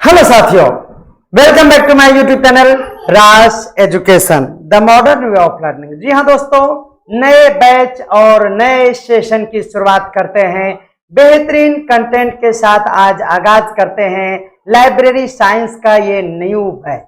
Hello साथियों, welcome back to my YouTube channel Raj education the modern way of learning. जी हाँ दोस्तों, नए बैच और नए सेशन की शुरुआत करते हैं। बेहतरीन कंटेंट के साथ आज आगाज करते हैं लाइब्रेरी साइंस का ये न्यू बैच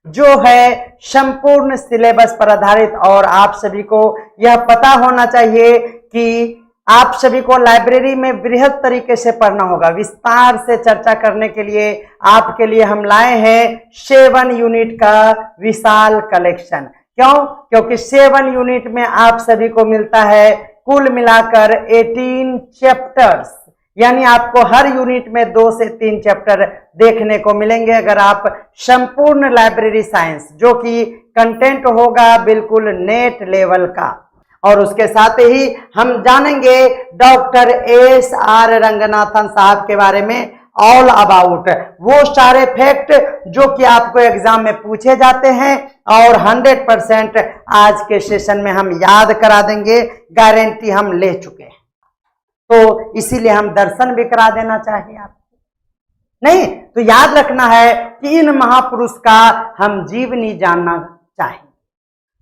जो है संपूर्ण सिलेबस पर आधारित। और आप सभी को यह पता होना चाहिए कि आप सभी को लाइब्रेरी में वृहद तरीके से पढ़ना होगा। विस्तार से चर्चा करने के लिए आपके लिए हम लाए हैं 7 यूनिट का विशाल कलेक्शन। क्यों? क्योंकि 7 यूनिट में आप सभी को मिलता है कुल मिलाकर 18 चैप्टर्स, यानी आपको हर यूनिट में 2 से 3 चैप्टर देखने को मिलेंगे अगर आप संपूर्ण लाइब्रेरी साइंस, जो कि कंटेंट होगा बिल्कुल नेट लेवल का। और उसके साथ ही हम जानेंगे डॉक्टर एस.आर. रंगनाथन साहब के बारे में, ऑल अबाउट वो सारे फैक्ट जो कि आपको एग्जाम में पूछे जाते हैं और 100% आज के सेशन में हम याद करा देंगे, गारंटी हम ले चुके हैं। तो इसीलिए हम दर्शन भी करा देना चाहिए आपको। नहीं तो याद रखना है कि इन महापुरुष का हम जीवनी जानना चाहिए।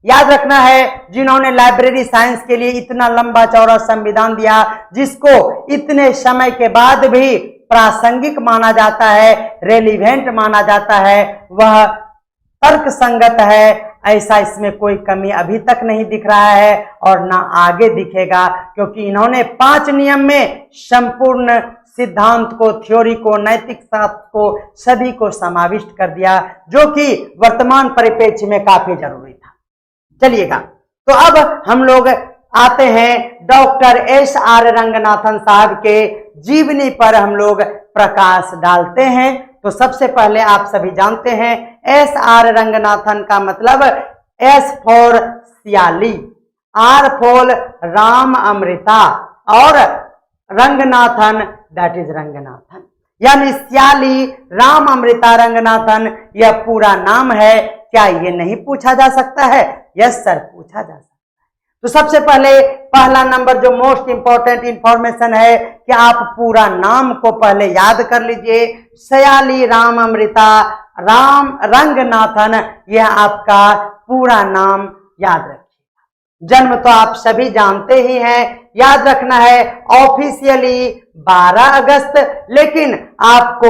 याद रखना है जिन्होंने लाइब्रेरी साइंस के लिए इतना लंबा चौड़ा संविधान दिया, जिसको इतने समय के बाद भी प्रासंगिक माना जाता है, रेलिवेंट माना जाता है, वह तर्क संगत है। ऐसा इसमें कोई कमी अभी तक नहीं दिख रहा है और ना आगे दिखेगा, क्योंकि इन्होंने 5 नियम में संपूर्ण सिद्धांत को, थ्योरी को, नैतिक शास्त्र को, सभी को समाविष्ट कर दिया, जो कि वर्तमान परिप्रेक्ष्य में काफी जरूरी था। चलिएगा, तो अब हम लोग आते हैं डॉक्टर एस.आर. रंगनाथन साहब के जीवनी पर हम लोग प्रकाश डालते हैं। तो सबसे पहले आप सभी जानते हैं एस.आर. रंगनाथन का मतलब S for Siyali, R for Ramamrita और रंगनाथन दैट इज रंगनाथन, यानी सियाली राम अमृता रंगनाथन यह पूरा नाम है। क्या ये नहीं पूछा जा सकता है? यस सर, पूछा जा सकता है। तो सबसे पहले पहला नंबर जो मोस्ट इंपॉर्टेंट इंफॉर्मेशन है कि आप पूरा नाम को पहले याद कर लीजिए। सयाली राम अमृता राम रंगनाथन, यह आपका पूरा नाम याद रखिए। जन्म तो आप सभी जानते ही हैं, याद रखना है ऑफिशियली 12 अगस्त, लेकिन आपको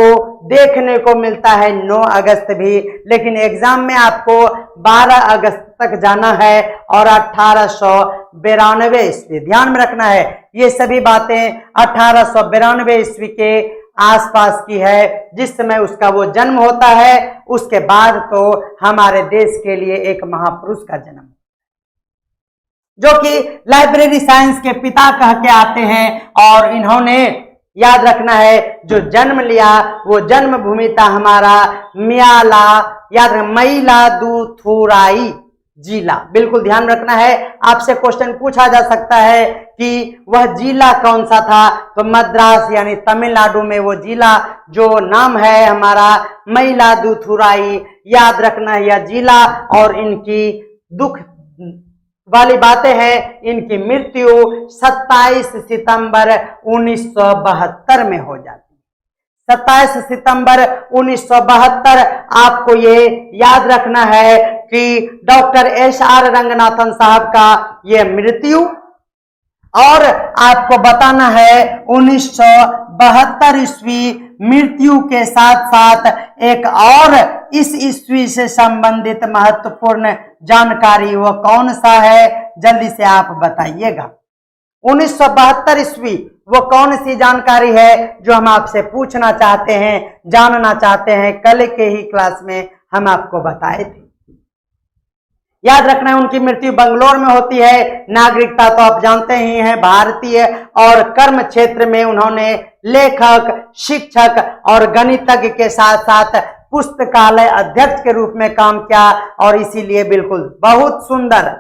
देखने को मिलता है 9 अगस्त भी, लेकिन एग्जाम में आपको 12 अगस्त तक जाना है और 1892 ईस्वी ध्यान में रखना है। ये सभी बातें 1892 ईस्वी के आसपास की है, जिस समय उसका वो जन्म होता है। उसके बाद तो हमारे देश के लिए एक महापुरुष का जन्म, जो कि लाइब्रेरी साइंस के पिता कह के आते हैं। और इन्होंने याद रखना है जो जन्म लिया वो जन्मभूमि था हमारा मियाला, याद रखना मयिलादुथुराई जिला, बिल्कुल ध्यान रखना है। आपसे क्वेश्चन पूछा जा सकता है कि वह जिला कौन सा था, तो मद्रास यानी तमिलनाडु में वो जिला जो नाम है हमारा मयिलादुथुराई, याद रखना है यह जिला। और इनकी दुख वाली बातें हैं, इनकी मृत्यु 27 सितंबर 1972 में हो जाती है। 27 सितंबर 1972 आपको ये याद रखना है कि डॉक्टर एस.आर. रंगनाथन साहब का ये मृत्यु। और आपको बताना है 1972 ईस्वी मृत्यु के साथ साथ एक और इस ईस्वी से संबंधित महत्वपूर्ण जानकारी वो कौन सा है, जल्दी से आप बताइएगा। 1972 ईस्वी वो कौन सी जानकारी है जो हम आपसे पूछना चाहते हैं, जानना चाहते हैं? कल के ही क्लास में हम आपको बताए थे। याद रखना है उनकी मृत्यु बंगलोर में होती है। नागरिकता तो आप जानते ही हैं भारतीय, और कर्म क्षेत्र में उन्होंने लेखक, शिक्षक और गणितज्ञ के साथ साथ पुस्तकालय अध्यक्ष के रूप में काम किया। और इसीलिए बिल्कुल बहुत सुंदर,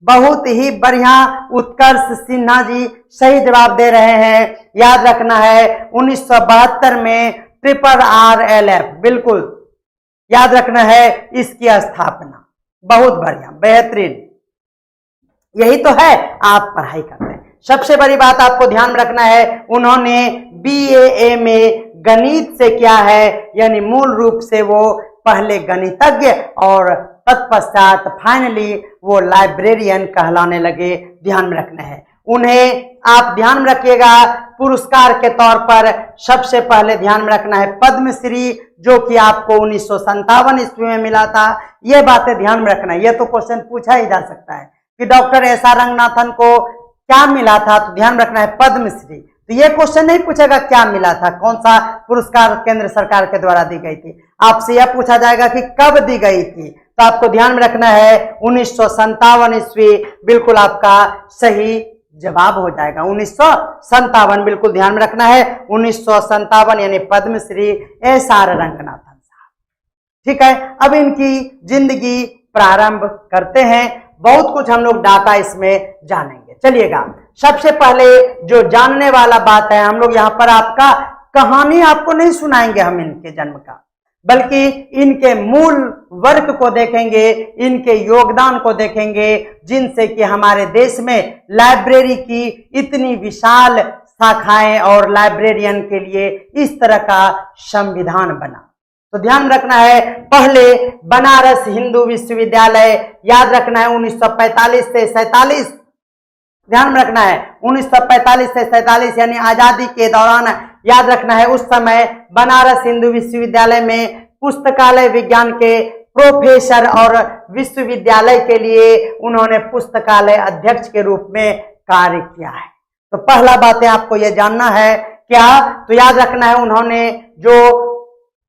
बहुत ही बढ़िया, उत्कर्ष सिन्हा जी सही जवाब दे रहे हैं। याद रखना है 1972 में RRLF, बिल्कुल याद रखना है इसकी स्थापना। बहुत बढ़िया, बेहतरीन, यही तो है आप पढ़ाई करते हैं। सबसे बड़ी बात आपको ध्यान में रखना है, उन्होंने BA में गणित से क्या है, यानी मूल रूप से वो पहले गणितज्ञ और तत्पश्चात फाइनली वो लाइब्रेरियन कहलाने लगे। ध्यान में रखना है उन्हें, आप ध्यान में रखिएगा। पुरस्कार के तौर पर सबसे पहले ध्यान में रखना है पद्मश्री, जो कि आपको 1957 ईस्वी में मिला था। ये बातें ध्यान में रखना है, ये तो क्वेश्चन पूछा ही जा सकता है कि डॉक्टर एस.आर. रंगनाथन को क्या मिला था, तो ध्यान रखना है पद्मश्री। तो ये क्वेश्चन नहीं पूछेगा क्या मिला था, कौन सा पुरस्कार केंद्र सरकार के द्वारा दी गई थी। आपसे यह पूछा जाएगा कि कब दी गई थी, तो आपको ध्यान में रखना है 1957 ईस्वी बिल्कुल आपका सही जवाब हो जाएगा। 1957 बिल्कुल ध्यान में रखना है, 1957 यानी पद्मश्री एस.आर. रंगनाथन साहब। ठीक है, अब इनकी जिंदगी प्रारंभ करते हैं। बहुत कुछ हम लोग डाटा इसमें जानेंगे। चलिएगा, सबसे पहले जो जानने वाला बात है, हम लोग यहाँ पर आपका कहानी आपको नहीं सुनाएंगे हम इनके जन्म का, बल्कि इनके मूल वर्क को देखेंगे, इनके योगदान को देखेंगे, जिनसे कि हमारे देश में लाइब्रेरी की इतनी विशाल शाखाएं और लाइब्रेरियन के लिए इस तरह का संविधान बना। तो ध्यान रखना है, पहले बनारस हिंदू विश्वविद्यालय, याद रखना है 1945 से 47, ध्यान में रखना है 1945 से 47 यानी आजादी के दौरान, याद रखना है उस समय बनारस हिंदू विश्वविद्यालय में पुस्तकालय विज्ञान के प्रोफेसर और विश्वविद्यालय के लिए उन्होंने पुस्तकालय अध्यक्ष के रूप में कार्य किया है। तो पहला बात है आपको यह जानना है क्या, तो याद रखना है उन्होंने जो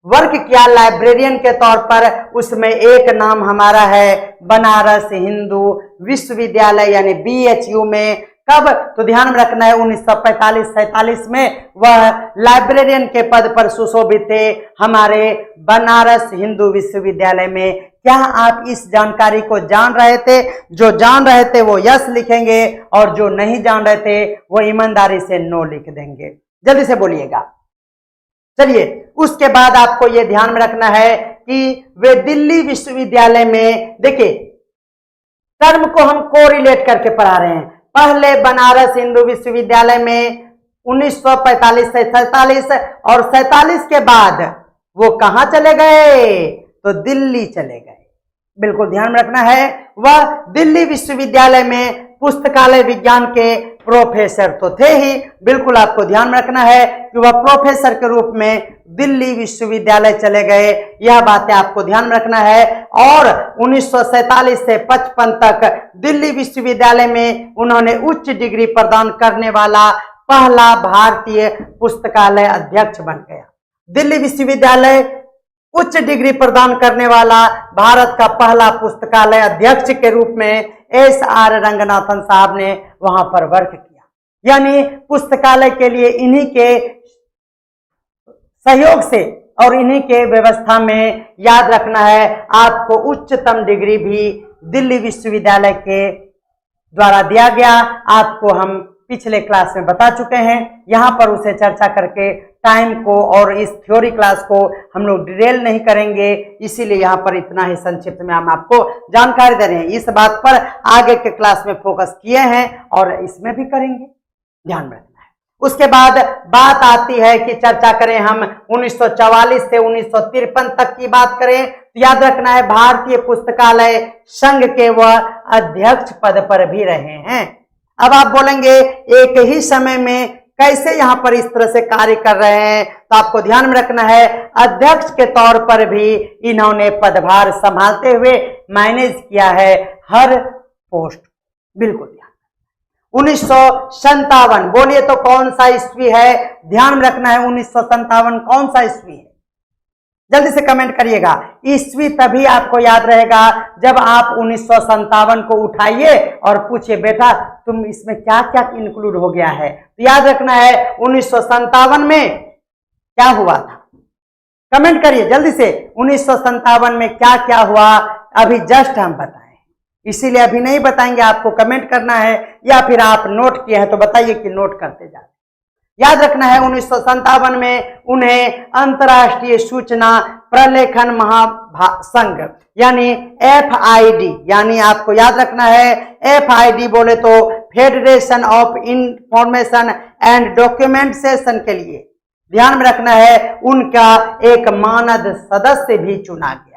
वर्क किया लाइब्रेरियन के तौर पर, उसमें एक नाम हमारा है बनारस हिंदू विश्वविद्यालय यानी BHU में। कब, तो ध्यान में रखना है 1945-47 में वह लाइब्रेरियन के पद पर सुशोभित थे हमारे बनारस हिंदू विश्वविद्यालय में। क्या आप इस जानकारी को जान रहे थे? जो जान रहे थे वो यस लिखेंगे और जो नहीं जान रहे थे वो ईमानदारी से नो लिख देंगे। जल्दी से बोलिएगा। चलिए, उसके बाद आपको यह ध्यान में रखना है कि वे दिल्ली विश्वविद्यालय में, देखिए टर्म को हम कोरिलेट करके पढ़ा रहे हैं। पहले बनारस हिंदू विश्वविद्यालय में 1945 से 47 और 47 के बाद वो कहां चले गए, तो दिल्ली चले गए। बिल्कुल ध्यान में रखना है, वह दिल्ली विश्वविद्यालय में पुस्तकालय विज्ञान के प्रोफेसर तो थे ही, बिल्कुल आपको ध्यान में रखना है कि वह प्रोफेसर के रूप में दिल्ली विश्वविद्यालय चले गए। यह बातें आपको ध्यान में रखना है। और 1947 से 55 तक दिल्ली विश्वविद्यालय में उन्होंने उच्च डिग्री प्रदान करने वाला पहला भारतीय पुस्तकालय अध्यक्ष बन गया। दिल्ली विश्वविद्यालय उच्च डिग्री प्रदान करने वाला भारत का पहला पुस्तकालय अध्यक्ष के रूप में एस.आर. रंगनाथन साहब ने वहां पर वर्क किया। यानी पुस्तकालय के लिए इन्हीं के सहयोग से और इन्हीं के व्यवस्था में, याद रखना है आपको उच्चतम डिग्री भी दिल्ली विश्वविद्यालय के द्वारा दिया गया। आपको हम पिछले क्लास में बता चुके हैं, यहां पर उसे चर्चा करके टाइम को और इस थ्योरी क्लास को हम लोग डिटेल नहीं करेंगे, इसीलिए यहाँ पर इतना ही संक्षिप्त में हम आपको जानकारी दे रहे हैं। इस बात पर आगे के क्लास में फोकस किए हैं और इसमें भी करेंगे, ध्यान में रखना है। उसके बाद बात आती है कि चर्चा करें हम 1944 से 1953 तक की बात करें, तो याद रखना है भारतीय पुस्तकालय संघ के वह अध्यक्ष पद पर भी रहे हैं। अब आप बोलेंगे एक ही समय में कैसे यहां पर इस तरह से कार्य कर रहे हैं, तो आपको ध्यान में रखना है अध्यक्छ के तौर पर भी इन्होंने पदभार संभालते हुए मैनेज किया है हर पोस्ट। बिल्कुल ध्यान, 1957 बोलिए तो कौन सा ईस्वी है, ध्यान में रखना है 1957 कौन सा ईस्वी है, जल्दी से कमेंट करिएगा। ईस्वी तभी आपको याद रहेगा जब आप 1957 को उठाइए और पूछिए बेटा तुम इसमें क्या क्या इंक्लूड हो गया है, तो याद रखना है 1957 में क्या हुआ था। कमेंट करिए जल्दी से, 1957 में क्या क्या हुआ अभी जस्ट हम बताएं, इसीलिए अभी नहीं बताएंगे, आपको कमेंट करना है या फिर आप नोट किए हैं तो बताइए कि नोट करते जाए। याद रखना है 1957 में उन्हें अंतर्राष्ट्रीय सूचना प्रलेखन महासंघ यानी FID, यानी आपको याद रखना है FID बोले तो federation of information and documentation के लिए, ध्यान में रखना है, उनका एक मानद सदस्य भी चुना गया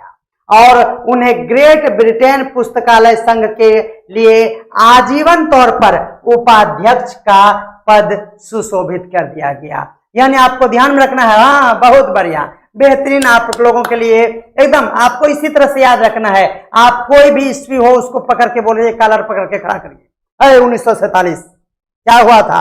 और उन्हें ग्रेट ब्रिटेन पुस्तकालय संघ के लिए आजीवन तौर पर उपाध्यक्ष का पद सुशोभित कर दिया गया। यानी आपको ध्यान में रखना है। हाँ, बहुत बढ़िया, बेहतरीन आप लोगों के लिए एकदम। आपको इसी तरह से याद रखना है। आप कोई भी ईस्वी हो उसको पकड़ के बोलिए, कॉलर पकड़ के खड़ा करिए, अरे 1947 क्या हुआ था?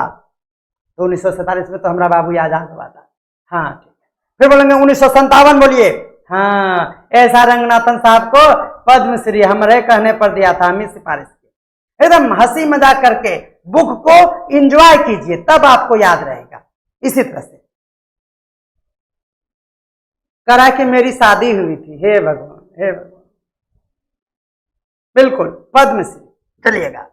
तो 1947 में तो हमारा बाबू आजाद हुआ था। हाँ ठीक है। फिर बोलेंगे 1957 बोलिए। हाँ, ऐसा रंगनाथन साहब को पद्मश्री हमारे कहने पर दिया था, हमें सिफारिश की। एकदम हंसी मजाक करके बुक को एंजॉय कीजिए, तब आपको याद रहेगा। इसी तरह से करा कि मेरी शादी हुई थी, हे भगवान हे भगवान, बिल्कुल पद्मश्री। चलिएगा,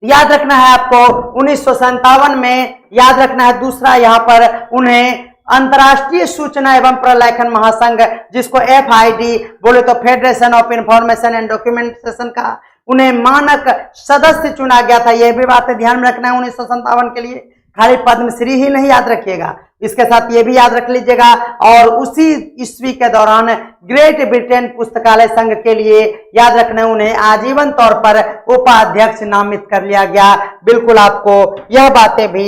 याद रखना है आपको 1957 में, याद रखना है। दूसरा यहाँ पर उन्हें अंतर्राष्ट्रीय सूचना एवं प्रलेखन महासंघ, जिसको FID बोले तो federation of information and documentation का, उन्हें मानक सदस्य चुना गया था। यह भी बातें ध्यान में रखना है 1957 के लिए। खाली पद्मश्री ही नहीं याद रखिएगा, इसके साथ ये भी याद रख लीजिएगा। और उसी ईस्वी के दौरान ग्रेट ब्रिटेन पुस्तकालय संघ के लिए याद रखना, उन्हें आजीवन तौर पर उपाध्यक्ष नामित कर लिया गया। बिल्कुल आपको यह बातें भी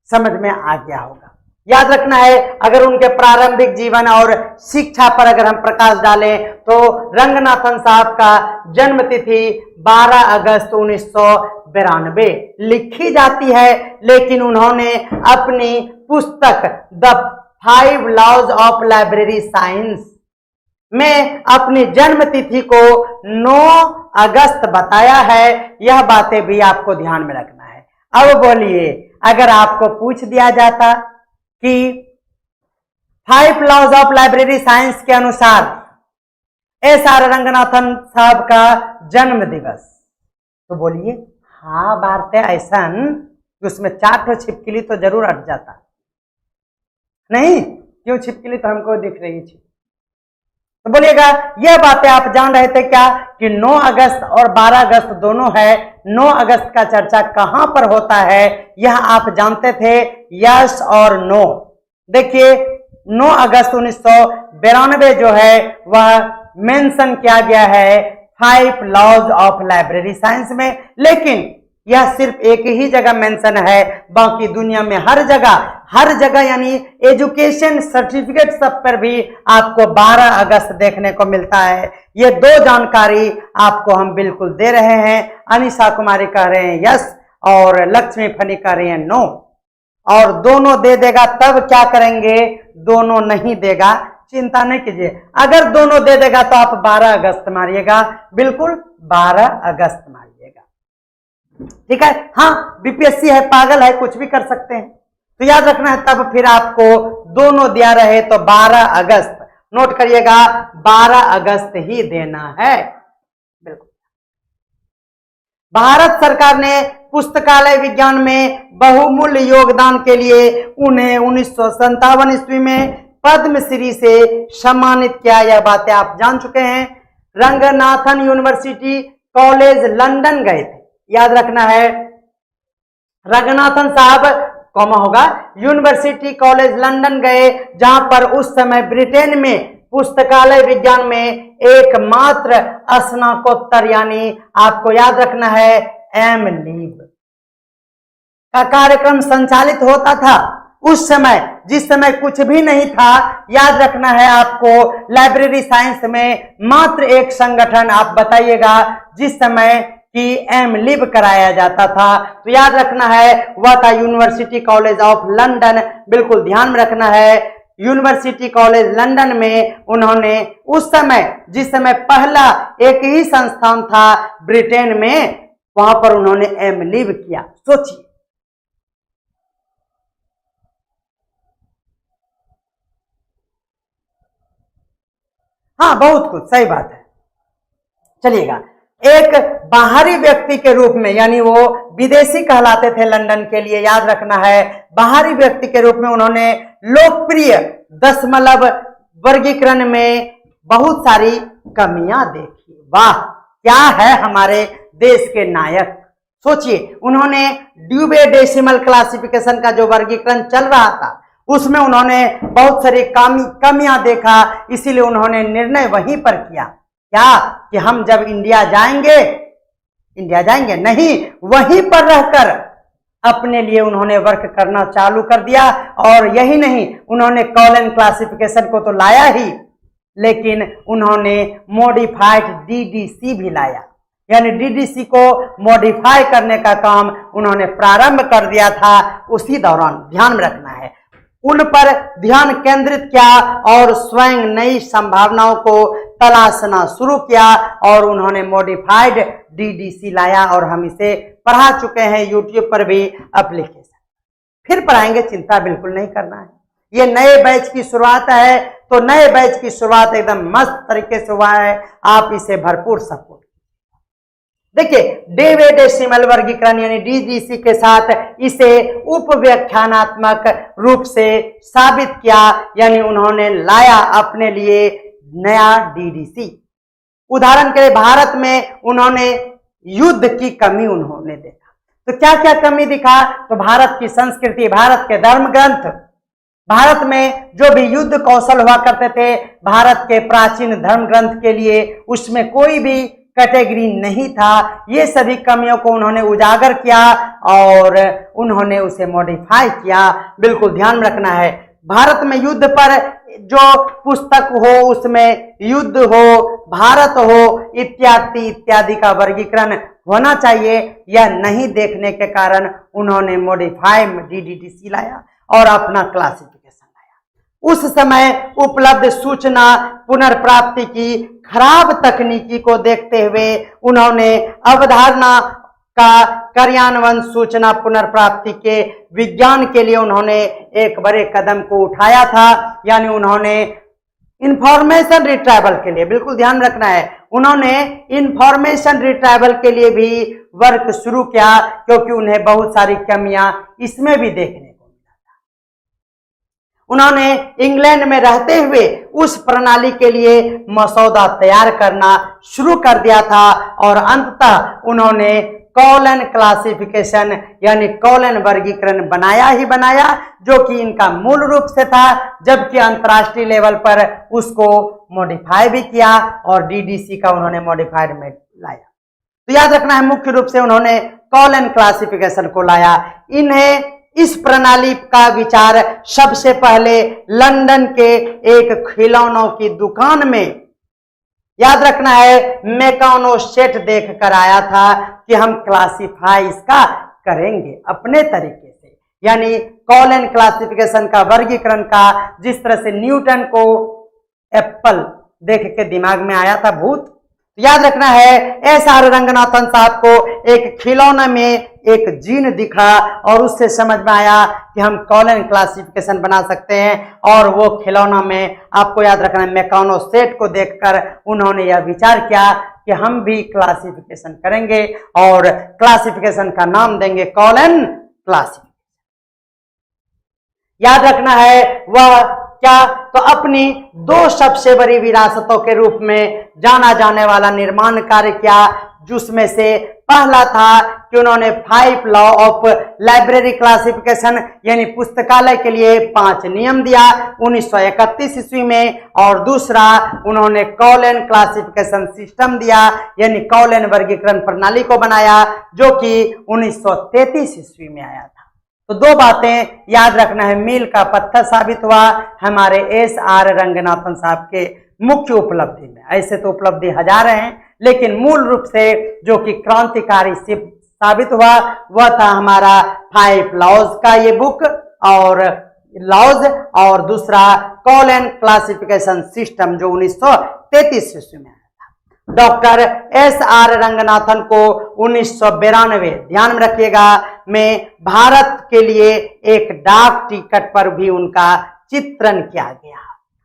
समझ में आ गया होगा। याद रखना है, अगर उनके प्रारंभिक जीवन और शिक्षा पर अगर हम प्रकाश डालें तो रंगनाथन साहब का जन्म तिथि 12 अगस्त 1992 लिखी जाती है, लेकिन उन्होंने अपनी पुस्तक the 5 laws of library science में अपनी जन्म तिथि को 9 अगस्त बताया है। यह बातें भी आपको ध्यान में रखना है। अब बोलिए, अगर आपको पूछ दिया जाता कि 5 लॉज ऑफ लाइब्रेरी साइंस के अनुसार SR रंगनाथन साहब का जन्म दिवस, तो बोलिए हाँ बात है ऐसा कि उसमें 4 छिपकली तो जरूर अट जाता। नहीं, क्यों छिपकली तो हमको दिख रही थी। तो बोलिएगा, यह बातें आप जान रहे थे क्या कि 9 अगस्त और 12 अगस्त दोनों है। 9 अगस्त का चर्चा कहां पर होता है यह आप जानते थे? यस और नो। देखिए 9 अगस्त 1992 जो है वह मेंशन किया गया है 5 लॉज ऑफ लाइब्रेरी साइंस में, लेकिन यह सिर्फ एक ही जगह मेंशन है, बाकी दुनिया में हर जगह यानी एजुकेशन सर्टिफिकेट सब पर भी आपको 12 अगस्त देखने को मिलता है। ये 2 जानकारी आपको हम बिल्कुल दे रहे हैं। अनिशा कुमारी कह रहे हैं यस और लक्ष्मी फनी कह रही हैं नो। और दोनों दे देगा तब क्या करेंगे? दोनों नहीं देगा, चिंता नहीं कीजिए। अगर दोनों दे देगा तो आप 12 अगस्त मारिएगा, बिल्कुल 12 अगस्त मारिएगा, ठीक है। हाँ, बीपीएससी है, पागल है, कुछ भी कर सकते हैं, तो याद रखना है। तब फिर आपको दोनों दिया रहे तो 12 अगस्त नोट करिएगा, 12 अगस्त ही देना है, बिल्कुल। भारत सरकार ने पुस्तकालय विज्ञान में बहुमूल्य योगदान के लिए उन्हें 1957 ईस्वी में पद्मश्री से सम्मानित किया। यह बातें आप जान चुके हैं। रंगनाथन यूनिवर्सिटी कॉलेज लंदन गए थे, याद रखना है। रंगनाथन साहब कॉमा होगा यूनिवर्सिटी कॉलेज लंदन गए, जहां पर उस समय ब्रिटेन में पुस्तकालय विज्ञान में एकमात्र स्नातकोत्तर यानी आपको याद रखना है एम लीव का कार्यक्रम संचालित होता था। उस समय जिस समय कुछ भी नहीं था, याद रखना है आपको लाइब्रेरी साइंस में मात्र एक संगठन आप बताइएगा जिस समय कि एम लिव कराया जाता था, तो याद रखना है वह था यूनिवर्सिटी कॉलेज ऑफ लंदन। बिल्कुल ध्यान में रखना है, यूनिवर्सिटी कॉलेज लंदन में उन्होंने उस समय जिस समय पहला एक ही संस्थान था ब्रिटेन में, वहां पर उन्होंने एम लिव किया। सोचिए, हाँ बहुत कुछ, सही बात है। चलिएगा, एक बाहरी व्यक्ति के रूप में यानी वो विदेशी कहलाते थे लंदन के लिए, याद रखना है। बाहरी व्यक्ति के रूप में उन्होंने लोकप्रिय दशमलव वर्गीकरण में बहुत सारी कमियां देखी। वाह, क्या है हमारे देश के नायक। सोचिए, उन्होंने ड्यूबे डेसिमल क्लासिफिकेशन का जो वर्गीकरण चल रहा था उसमें उन्होंने बहुत सारी कमियां देखा, इसीलिए उन्होंने निर्णय वहीं पर किया क्या कि हम जब इंडिया जाएंगे नहीं, वहीं पर रहकर अपने लिए उन्होंने वर्क करना चालू कर दिया। और यही नहीं, उन्होंने कॉलन क्लासिफिकेशन को तो लाया ही, लेकिन उन्होंने मॉडिफाइड डीडीसी भी लाया, यानी डीडीसी को मॉडिफाई करने का काम उन्होंने प्रारंभ कर दिया था। उसी दौरान ध्यान में रखना है, उन पर ध्यान केंद्रित किया और स्वयं नई संभावनाओं को तलाशना शुरू किया और उन्होंने मॉडिफाइड डीडीसी लाया और हम इसे पढ़ा चुके हैं यूट्यूब पर भी एप्लीकेशन। फिर पढ़ाएंगे, चिंता बिल्कुल नहीं करना है। ये नए बैच की शुरुआत है, तो नए बैच की शुरुआत एकदम मस्त तरीके से हुआ है, आप इसे भरपूर सपोर्ट। देखिए, ड्यूबे डेसिमल वर्गीकरण यानी डीडीसी के साथ इसे उपव्याख्यानात्मक रूप से साबित किया, यानी उन्होंने लाया अपने लिए नया डीडीसी। उदाहरण के लिए भारत में उन्होंने युद्ध की कमी उन्होंने देखा, तो क्या क्या कमी दिखा, तो भारत की संस्कृति, भारत के धर्म ग्रंथ, भारत में जो भी युद्ध कौशल हुआ करते थे, भारत के प्राचीन धर्म ग्रंथ के लिए उसमें कोई भी कैटेगरी नहीं था। ये सभी कमियों को उन्होंने उजागर किया और उन्होंने उसे मॉडिफाई किया। बिल्कुल ध्यान रखना है, भारत में युद्ध पर जो पुस्तक हो उसमें युद्ध हो, भारत हो, इत्यादि इत्यादि का वर्गीकरण होना चाहिए, यह नहीं देखने के कारण उन्होंने मॉडिफाई डीडीसी लाया और अपना क्लासिफिकेशन लाया। उस समय उपलब्ध सूचना पुनर्प्राप्ति की खराब तकनीकी को देखते हुए उन्होंने अवधारणा का कार्यान्वयन सूचना पुनर्प्राप्ति के विज्ञान के लिए उन्होंने एक बड़े कदम को उठाया था, यानी उन्होंने इंफॉर्मेशन रिट्राइवल के लिए, बिल्कुल ध्यान रखना है, उन्होंने इंफॉर्मेशन रिट्राइवल के लिए भी वर्क शुरू किया, क्योंकि उन्हें बहुत सारी कमियां इसमें भी देखने को मिला था। उन्होंने इंग्लैंड में रहते हुए उस प्रणाली के लिए मसौदा तैयार करना शुरू कर दिया था और अंततः उन्होंने कॉलन क्लासिफिकेशन यानी कॉलन वर्गीकरण बनाया ही बनाया, जो कि इनका मूल रूप से था, जबकि अंतर्राष्ट्रीय लेवल पर उसको मॉडिफाई भी किया और डीडीसी का उन्होंने मॉडिफाइड में लाया। तो याद रखना है, मुख्य रूप से उन्होंने कॉलन क्लासिफिकेशन को लाया। इन्हें इस प्रणाली का विचार सबसे पहले लंदन के एक खिलौनों की दुकान में, याद रखना है, मैकानो सेट देख कर आया था कि हम क्लासिफाई इसका करेंगे अपने तरीके से, यानी कॉलन क्लासिफिकेशन का वर्गीकरण का जिस तरह से न्यूटन को एप्पल देख के दिमाग में आया था भूत, याद रखना है एस.आर. रंगनाथन साहब को एक खिलौना में एक जीन दिखा और उससे समझ में आया कि हम कॉलन क्लासिफिकेशन बना सकते हैं, और वो खिलौना में आपको याद रखना है मैकानो सेट को देखकर उन्होंने यह विचार किया कि हम भी क्लासिफिकेशन करेंगे और क्लासिफिकेशन का नाम देंगे कॉलन क्लासिफिकेशन। याद रखना है वह क्या, तो अपनी दो सबसे बड़ी विरासतों के रूप में जाना जाने वाला निर्माण कार्य किया, जिसमें से पहला था कि उन्होंने 5 लॉ ऑफ लाइब्रेरी क्लासिफिकेशन यानी पुस्तकालय के लिए 5 नियम दिया 1931 ईस्वी में, और दूसरा उन्होंने कॉलन क्लासिफिकेशन सिस्टम दिया यानी कॉलन वर्गीकरण प्रणाली को बनाया, जो कि 1933 ईस्वी में आया था। तो दो बातें याद रखना है, मील का पत्थर साबित हुआ हमारे एस.आर. रंगनाथन साहब के मुख्य उपलब्धि में। ऐसे तो उपलब्धि हजार हैं, लेकिन मूल रूप से जो कि क्रांतिकारी साबित हुआ वह था हमारा 5 लॉज का ये बुक और लॉज, और दूसरा कॉलन क्लासिफिकेशन सिस्टम जो 1933 ईस्वी में आया था। Doctor SR. रंगनाथन को 1992, ध्यान में रखिएगा, में भारत के लिए एक डाक टिकट पर भी उनका चित्रण किया गया।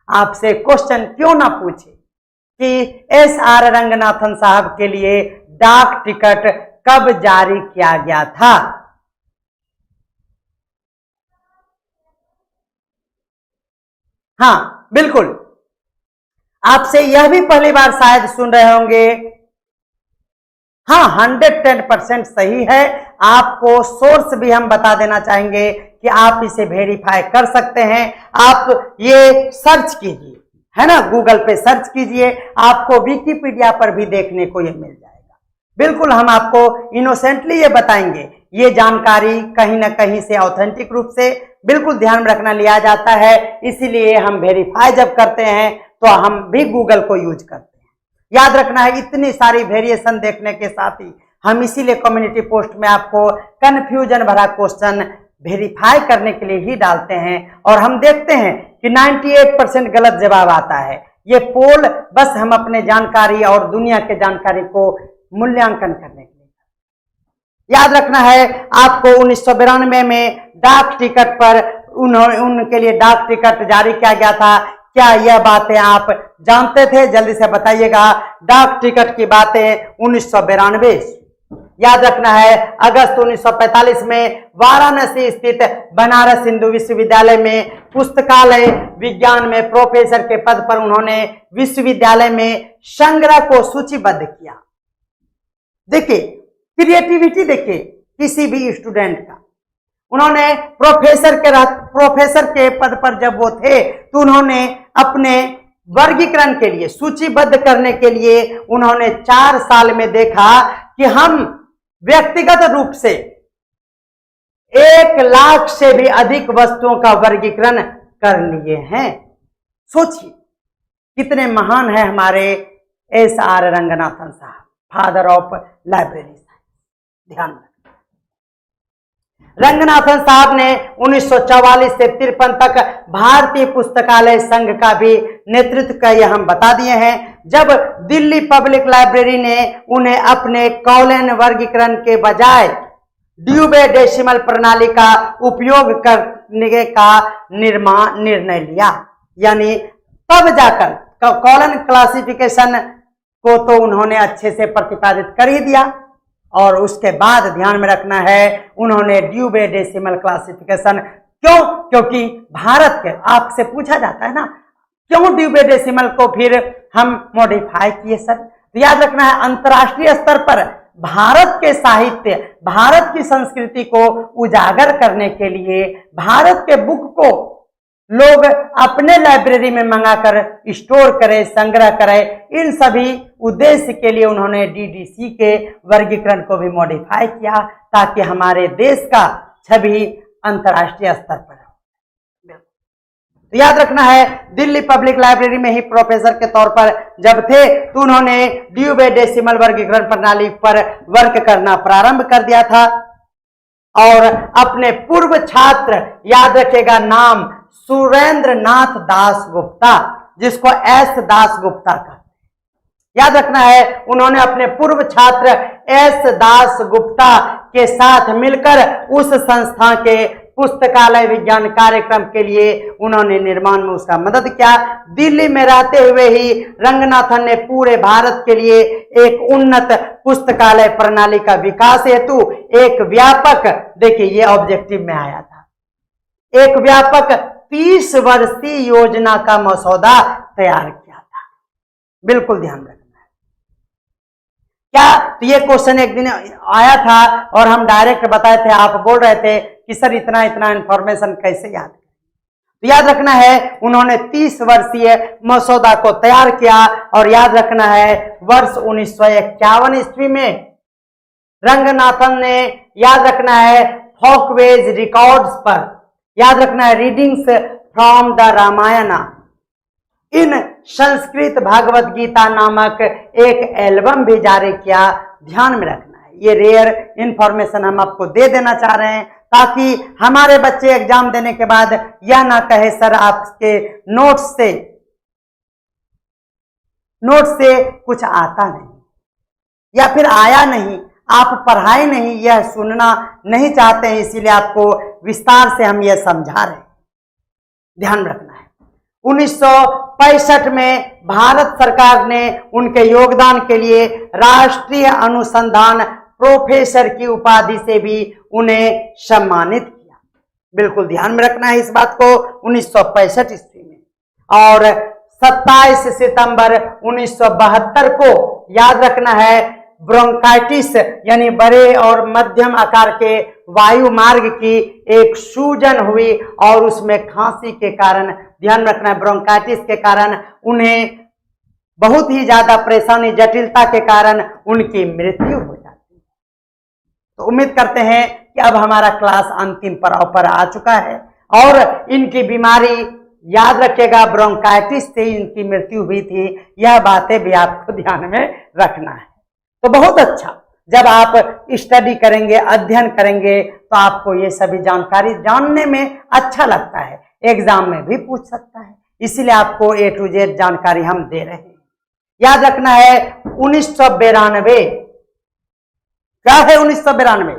आपसे क्वेश्चन क्यों ना पूछे कि एस.आर. रंगनाथन साहब के लिए डाक टिकट कब जारी किया गया था? हाँ बिल्कुल, आपसे यह भी पहली बार शायद सुन रहे होंगे हाँ, 110% सही है। आपको सोर्स भी हम बता देना चाहेंगे कि आप इसे वेरीफाई कर सकते हैं। आप ये सर्च कीजिए, है ना, गूगल पे सर्च कीजिए, आपको विकिपीडिया पर भी देखने को ये मिल जाएगा। बिल्कुल हम आपको इनोसेंटली ये बताएंगे, ये जानकारी कहीं ना कहीं से ऑथेंटिक रूप से बिल्कुल ध्यान में रखना लिया जाता है, इसीलिए हम वेरीफाई जब करते हैं तो हम भी गूगल को यूज करते हैं। याद रखना है, इतनी सारी वेरिएशन देखने के साथ ही हम इसीलिए कम्युनिटी पोस्ट में आपको कंफ्यूजन भरा क्वेश्चन वेरीफाई करने के लिए ही डालते हैं, और हम देखते हैं कि 98% गलत जवाब आता है। ये पोल बस हम अपने जानकारी और दुनिया के जानकारी को मूल्यांकन करने के लिए। याद रखना है, आपको 1992 में डाक टिकट पर उनके लिए डाक टिकट जारी किया गया था। क्या यह बातें आप जानते थे? जल्दी से बताइएगा। डाक टिकट की बातें 1992। याद रखना है, अगस्त 1945 में वाराणसी स्थित बनारस हिंदू विश्वविद्यालय में पुस्तकालय विज्ञान में प्रोफेसर के पद पर उन्होंने विश्वविद्यालय में संग्रह को सूचीबद्ध किया। देखिए क्रिएटिविटी, देखिए किसी भी स्टूडेंट का। उन्होंने प्रोफेसर के पद पर जब वो थे तो उन्होंने अपने वर्गीकरण के लिए, सूचीबद्ध करने के लिए उन्होंने 4 साल में देखा कि हम व्यक्तिगत रूप से 1 लाख से भी अधिक वस्तुओं का वर्गीकरण कर लिए हैं। सोचिए कितने महान है हमारे SR रंगनाथन साहब, फादर ऑफ लाइब्रेरी साइंस। ध्यान रखना, रंगनाथन साहब ने 1944 से 53 तक भारतीय पुस्तकालय संघ का भी नेतृत्व किया, हम बता दिए हैं। जब दिल्ली पब्लिक लाइब्रेरी ने उन्हें अपने कॉलन वर्गीकरण के बजाय ड्यूबे डेसिमल प्रणाली का उपयोग करने का निर्णय लिया, यानी तब जाकर कॉलन क्लासिफिकेशन को तो उन्होंने अच्छे से प्रतिपादित कर ही दिया, और उसके बाद ध्यान में रखना है उन्होंने ड्यूबे डेसिमल क्लासिफिकेशन। क्यों? क्योंकि भारत के, आपसे पूछा जाता है ना, क्यों ड्यूबे डेसिमल को फिर हम मॉडिफाई किए सर? तो याद रखना है, अंतर्राष्ट्रीय स्तर पर भारत के साहित्य, भारत की संस्कृति को उजागर करने के लिए, भारत के बुक को लोग अपने लाइब्रेरी में मंगाकर स्टोर करें, संग्रह करें, इन सभी उद्देश्य के लिए उन्होंने DDC के वर्गीकरण को भी मॉडिफाई किया, ताकि हमारे देश का छवि अंतर्राष्ट्रीय स्तर पर हो। तो याद रखना है, दिल्ली पब्लिक लाइब्रेरी में ही प्रोफेसर के तौर पर जब थे तो उन्होंने ड्यूबे डेसिमल वर्गीकरण प्रणाली पर वर्क करना प्रारंभ कर दिया था, और अपने पूर्व छात्र, याद रखेगा नाम, सुरेंद्र नाथ दास गुप्ता, जिसको S दास गुप्ता कहते हैं। याद रखना है, उन्होंने अपने पूर्व छात्र S दास गुप्ता के साथ मिलकर उस संस्था के पुस्तकालय विज्ञान कार्यक्रम के लिए उन्होंने निर्माण में उसका मदद किया। दिल्ली में रहते हुए ही रंगनाथन ने पूरे भारत के लिए एक उन्नत पुस्तकालय प्रणाली का विकास हेतु एक व्यापक, देखिए ये ऑब्जेक्टिव में आया था, एक व्यापक 30 वर्षीय योजना का मसौदा तैयार किया था। बिल्कुल ध्यान रखना है। क्या? तो ये क्वेश्चन एक दिन आया था और हम डायरेक्ट बताए थे, आप बोल रहे थे कि सर इतना इंफॉर्मेशन कैसे याद करें? तो याद रखना है, उन्होंने 30 वर्षीय मसौदा को तैयार किया, और याद रखना है वर्ष 1951 ईस्वी में रंगनाथन ने, याद रखना है, फॉकवेज रिकॉर्ड्स पर, याद रखना है, रीडिंग्स फ्रॉम द रामायण इन संस्कृत भागवत गीता नामक एक एल्बम भी जारी किया। ध्यान में रखना है, ये रेयर इंफॉर्मेशन हम आपको दे देना चाह रहे हैं, ताकि हमारे बच्चे एग्जाम देने के बाद यह ना कहे सर आपके नोट्स से कुछ आता नहीं, या फिर आया नहीं, आप पढ़ाई नहीं, यह सुनना नहीं चाहते हैं, इसीलिए आपको विस्तार से हम यह समझा रहे हैं। ध्यान रखना है, 1965 में भारत सरकार ने उनके योगदान के लिए राष्ट्रीय अनुसंधान प्रोफेसर की उपाधि से भी उन्हें सम्मानित किया। बिल्कुल ध्यान में रखना है इस बात को, 1965 ईस्वी में। और 27 सितंबर 1972 को, याद रखना है, ब्रोंकाइटिस यानी बड़े और मध्यम आकार के वायु मार्ग की एक सूजन हुई और उसमें खांसी के कारण, ध्यान रखना है, ब्रोंकाइटिस के कारण उन्हें बहुत ही ज्यादा परेशानी, जटिलता के कारण उनकी मृत्यु हो जाती है। तो उम्मीद करते हैं कि अब हमारा क्लास अंतिम पड़ाव पर आ चुका है और इनकी बीमारी याद रखिएगा, ब्रोंकाइटिस से इनकी मृत्यु हुई थी। यह बातें भी आपको ध्यान में रखना है। तो बहुत अच्छा, जब आप स्टडी करेंगे, अध्ययन करेंगे, तो आपको ये सभी जानकारी जानने में अच्छा लगता है, एग्जाम में भी पूछ सकता है, इसीलिए आपको A to Z जानकारी हम दे रहे हैं। याद रखना है 1992, क्या है 1992?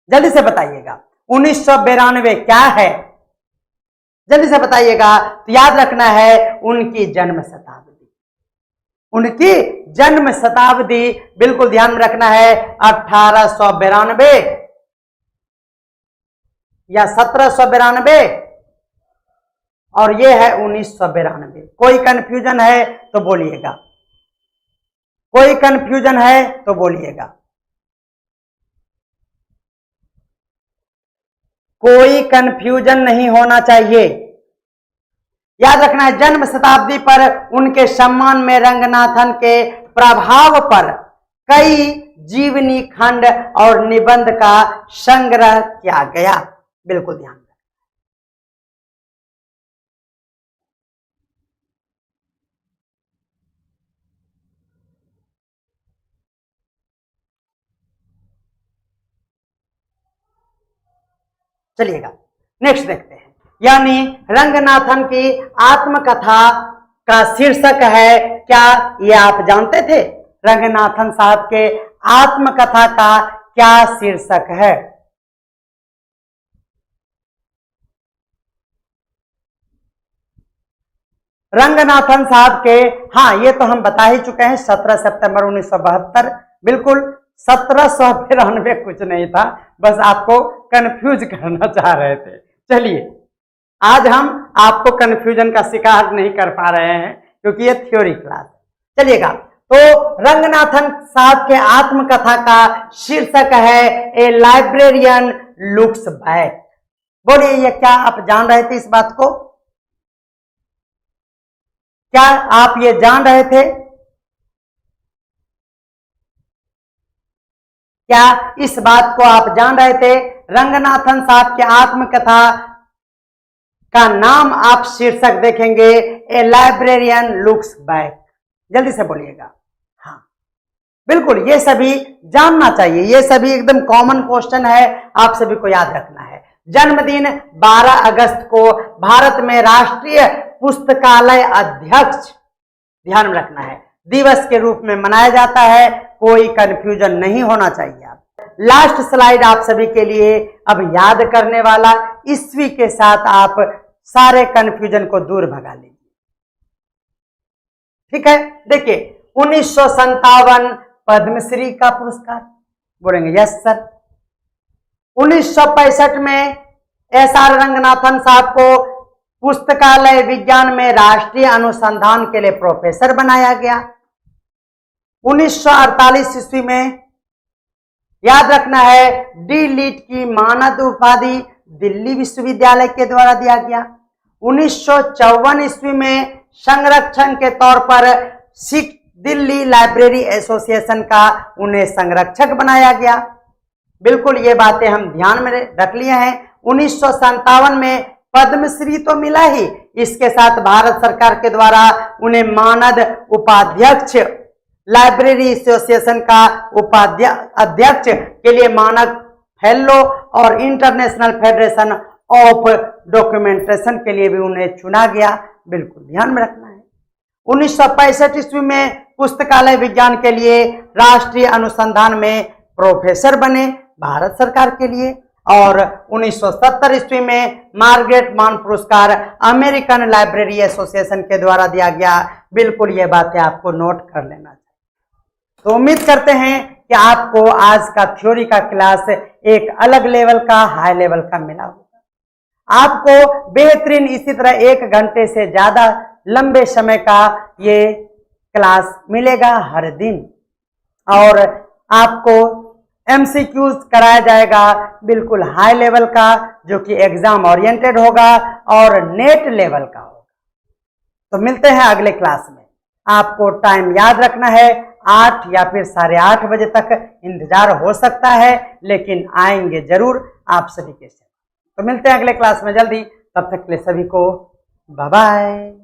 जल्दी से बताइएगा, 1992 क्या है? जल्दी से बताइएगा। तो याद रखना है उनकी जन्म शताब्दी, उनकी जन्म शताब्दी बिल्कुल ध्यान में रखना है। 1892 या 1792 और ये है 1992। कोई कंफ्यूजन है तो बोलिएगा, कोई कंफ्यूजन है तो बोलिएगा, कोई कंफ्यूजन नहीं होना चाहिए। याद रखना है जन्म शताब्दी पर उनके सम्मान में रंगनाथन के प्रभाव पर कई जीवनी खंड और निबंध का संग्रह किया गया। बिल्कुल ध्यान रखें। चलिएगा नेक्स्ट देखते हैं। यानी रंगनाथन की आत्मकथा का शीर्षक है क्या, ये आप जानते थे? रंगनाथन साहब के आत्मकथा का क्या शीर्षक है? रंगनाथन साहब के, हाँ ये तो हम बता ही चुके हैं, 17 सितंबर 1972। बिल्कुल 1792 कुछ नहीं था, बस आपको कंफ्यूज करना चाह रहे थे। चलिए आज हम आपको कंफ्यूजन का शिकार नहीं कर पा रहे हैं क्योंकि ये थ्योरी क्लास है। चलिएगा, तो रंगनाथन साहब के आत्मकथा का शीर्षक है ए लाइब्रेरियन लुक्स बैक। बोलिए ये क्या आप जान रहे थे इस बात को? क्या आप ये जान रहे थे? क्या इस बात को आप जान रहे थे? रंगनाथन साहब की आत्मकथा का नाम आप शीर्षक देखेंगे ए लाइब्रेरियन लुक्स बैक। जल्दी से बोलिएगा। हाँ बिल्कुल, ये सभी जानना चाहिए, ये सभी एकदम कॉमन क्वेश्चन है, आप सभी को याद रखना है। जन्मदिन 12 अगस्त को भारत में राष्ट्रीय पुस्तकालय अध्यक्ष, ध्यान में रखना है, दिवस के रूप में मनाया जाता है। कोई कंफ्यूजन नहीं होना चाहिए। आप लास्ट स्लाइड आप सभी के लिए अब याद करने वाला, ईस्वी के साथ आप सारे कंफ्यूजन को दूर भगा लीजिए। ठीक है, देखिए 1957 पद्मश्री का पुरस्कार, बोलेंगे यस सर। 1965 में एसआर रंगनाथन साहब को पुस्तकालय विज्ञान में राष्ट्रीय अनुसंधान के लिए प्रोफेसर बनाया गया। 1948 ईस्वी में याद रखना है डी लिट की मानद उपाधि दिल्ली विश्वविद्यालय के द्वारा दिया गया। 1954 ईस्वी में संरक्षण के तौर पर सिख दिल्ली लाइब्रेरी एसोसिएशन का उन्हें संरक्षक बनाया गया। बिल्कुल ये बातें हम ध्यान में रख लिए हैं। 1957 में पद्मश्री तो मिला ही, इसके साथ भारत सरकार के द्वारा उन्हें मानद उपाध्यक्ष, लाइब्रेरी एसोसिएशन का उपाध्यक्ष के लिए मानक फेलो और इंटरनेशनल फेडरेशन ऑफ डॉक्यूमेंटेशन के लिए भी उन्हें चुना गया। बिल्कुल ध्यान में रखना है। 1965 ईस्वी में पुस्तकालय विज्ञान के लिए राष्ट्रीय अनुसंधान में प्रोफेसर बने भारत सरकार के लिए। और 1970 ईस्वी में मार्गरेट मान पुरस्कार अमेरिकन लाइब्रेरी एसोसिएशन के द्वारा दिया गया। बिल्कुल ये बातें आपको नोट कर लेना चाहिए। तो उम्मीद करते हैं कि आपको आज का थ्योरी का क्लास एक अलग लेवल का, हाई लेवल का मिला होगा। आपको बेहतरीन इसी तरह 1 घंटे से ज्यादा लंबे समय का ये क्लास मिलेगा हर दिन। और आपको एमसीक्यूज कराया जाएगा बिल्कुल हाई लेवल का, जो कि एग्जाम ओरिएंटेड होगा और नेट लेवल का होगा। तो मिलते हैं अगले क्लास में। आपको टाइम याद रखना है, 8 या फिर 8:30 बजे तक इंतजार हो सकता है, लेकिन आएंगे जरूर आप सभी के साथ। तो मिलते हैं अगले क्लास में जल्दी, तब तक के लिए सभी को बाय बाय।